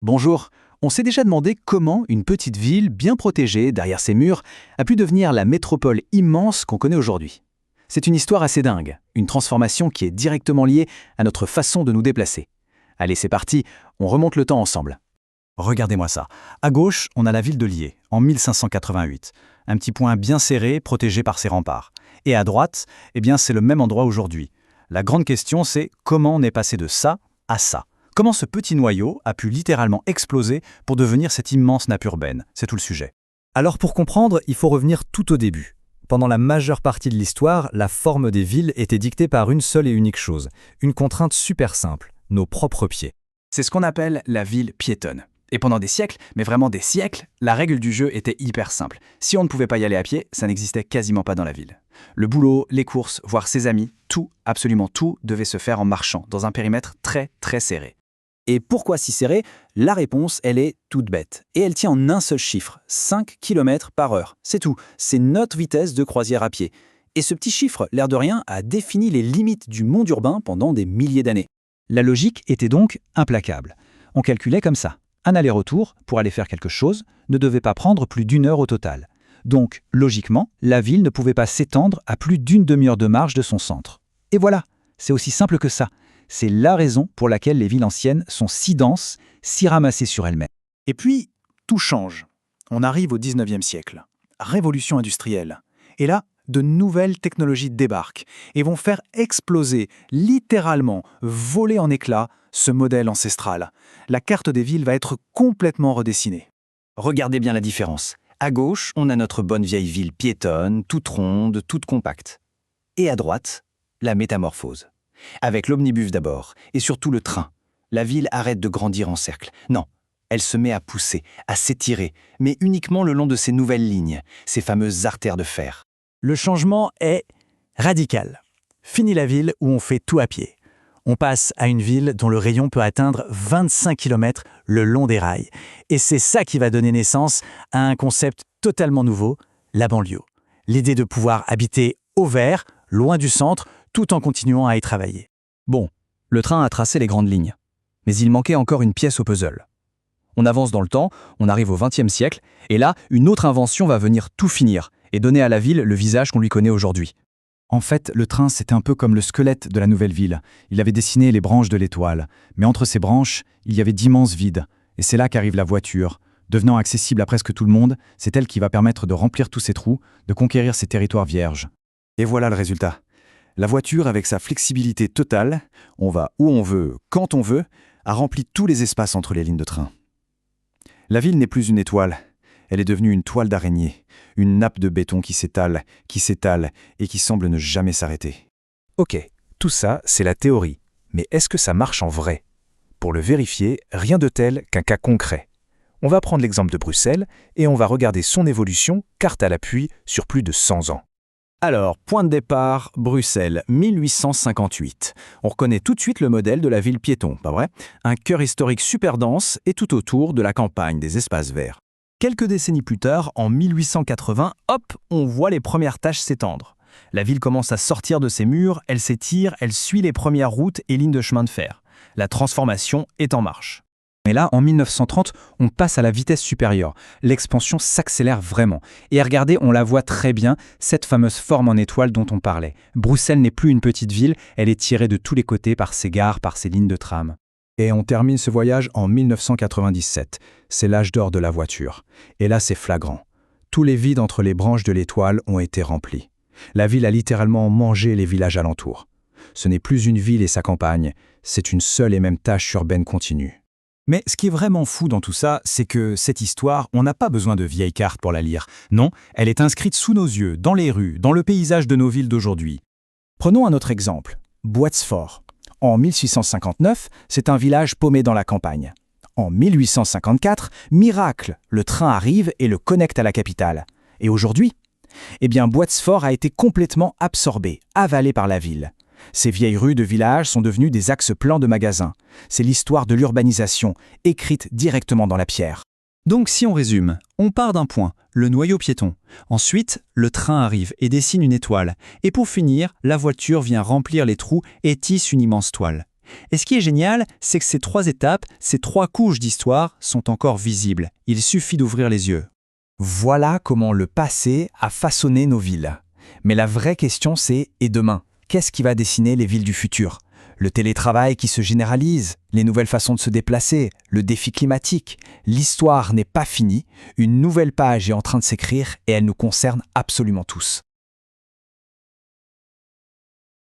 Bonjour, on s'est déjà demandé comment une petite ville bien protégée derrière ses murs a pu devenir la métropole immense qu'on connaît aujourd'hui. C'est une histoire assez dingue, une transformation qui est directement liée à notre façon de nous déplacer. Allez, c'est parti, on remonte le temps ensemble. Regardez-moi ça. À gauche, on a la ville de Lier, en 1588. Un petit point bien serré, protégé par ses remparts. Et à droite, c'est le même endroit aujourd'hui. La grande question, c'est comment on est passé de ça à ça. Comment ce petit noyau a pu littéralement exploser pour devenir cette immense nappe urbaine? C'est tout le sujet. Alors pour comprendre, il faut revenir tout au début. Pendant la majeure partie de l'histoire, la forme des villes était dictée par une seule et unique chose, une contrainte super simple, nos propres pieds. C'est ce qu'on appelle la ville piétonne. Et pendant des siècles, mais vraiment des siècles, la règle du jeu était hyper simple. Si on ne pouvait pas y aller à pied, ça n'existait quasiment pas dans la ville. Le boulot, les courses, voire ses amis, tout, absolument tout, devait se faire en marchant, dans un périmètre très très serré. Et pourquoi si serré? La réponse, elle est toute bête. Et elle tient en un seul chiffre, 5 km par heure. C'est tout, c'est notre vitesse de croisière à pied. Et ce petit chiffre, l'air de rien, a défini les limites du monde urbain pendant des milliers d'années. La logique était donc implacable. On calculait comme ça. Un aller-retour, pour aller faire quelque chose, ne devait pas prendre plus d'une heure au total. Donc, logiquement, la ville ne pouvait pas s'étendre à plus d'une demi-heure de marche de son centre. Et voilà, c'est aussi simple que ça. C'est la raison pour laquelle les villes anciennes sont si denses, si ramassées sur elles-mêmes. Et puis, tout change. On arrive au 19e siècle. Révolution industrielle. Et là, de nouvelles technologies débarquent et vont faire exploser, littéralement, voler en éclats, ce modèle ancestral. La carte des villes va être complètement redessinée. Regardez bien la différence. À gauche, on a notre bonne vieille ville piétonne, toute ronde, toute compacte. Et à droite, la métamorphose. Avec l'omnibus d'abord, et surtout le train. La ville arrête de grandir en cercle. Non, elle se met à pousser, à s'étirer, mais uniquement le long de ces nouvelles lignes, ces fameuses artères de fer. Le changement est radical. Fini la ville où on fait tout à pied. On passe à une ville dont le rayon peut atteindre 25 km le long des rails. Et c'est ça qui va donner naissance à un concept totalement nouveau, la banlieue. L'idée de pouvoir habiter au vert, loin du centre, tout en continuant à y travailler. Bon, le train a tracé les grandes lignes. Mais il manquait encore une pièce au puzzle. On avance dans le temps, on arrive au XXe siècle, et là, une autre invention va venir tout finir et donner à la ville le visage qu'on lui connaît aujourd'hui. En fait, le train, c'était un peu comme le squelette de la nouvelle ville. Il avait dessiné les branches de l'étoile. Mais entre ces branches, il y avait d'immenses vides. Et c'est là qu'arrive la voiture. Devenant accessible à presque tout le monde, c'est elle qui va permettre de remplir tous ces trous, de conquérir ces territoires vierges. Et voilà le résultat. La voiture, avec sa flexibilité totale, on va où on veut, quand on veut, a rempli tous les espaces entre les lignes de train. La ville n'est plus une étoile. Elle est devenue une toile d'araignée, une nappe de béton qui s'étale et qui semble ne jamais s'arrêter. Ok, tout ça, c'est la théorie. Mais est-ce que ça marche en vrai? Pour le vérifier, rien de tel qu'un cas concret. On va prendre l'exemple de Bruxelles et on va regarder son évolution, carte à l'appui, sur plus de 100 ans. Alors, point de départ, Bruxelles, 1858. On reconnaît tout de suite le modèle de la ville piéton, pas vrai? Un cœur historique super dense et tout autour de la campagne, des espaces verts. Quelques décennies plus tard, en 1880, hop, on voit les premières tâches s'étendre. La ville commence à sortir de ses murs, elle s'étire, elle suit les premières routes et lignes de chemin de fer. La transformation est en marche. Mais là, en 1930, on passe à la vitesse supérieure. L'expansion s'accélère vraiment. Et regardez, on la voit très bien, cette fameuse forme en étoile dont on parlait. Bruxelles n'est plus une petite ville, elle est tirée de tous les côtés par ses gares, par ses lignes de tram. Et on termine ce voyage en 1997. C'est l'âge d'or de la voiture. Et là, c'est flagrant. Tous les vides entre les branches de l'étoile ont été remplis. La ville a littéralement mangé les villages alentours. Ce n'est plus une ville et sa campagne, c'est une seule et même tâche urbaine continue. Mais ce qui est vraiment fou dans tout ça, c'est que cette histoire, on n'a pas besoin de vieilles cartes pour la lire. Non, elle est inscrite sous nos yeux, dans les rues, dans le paysage de nos villes d'aujourd'hui. Prenons un autre exemple, Boitsfort. En 1659, c'est un village paumé dans la campagne. En 1854, miracle, le train arrive et le connecte à la capitale. Et aujourd'hui? Boitsfort a été complètement absorbé, avalé par la ville. Ces vieilles rues de village sont devenues des axes plans de magasins. C'est l'histoire de l'urbanisation, écrite directement dans la pierre. Donc si on résume, on part d'un point, le noyau piéton. Ensuite, le train arrive et dessine une étoile. Et pour finir, la voiture vient remplir les trous et tisse une immense toile. Et ce qui est génial, c'est que ces 3 étapes, ces 3 couches d'histoire sont encore visibles. Il suffit d'ouvrir les yeux. Voilà comment le passé a façonné nos villes. Mais la vraie question c'est, et demain, qu'est-ce qui va dessiner les villes du futur ? Le télétravail qui se généralise, les nouvelles façons de se déplacer, le défi climatique. L'histoire n'est pas finie, une nouvelle page est en train de s'écrire et elle nous concerne absolument tous.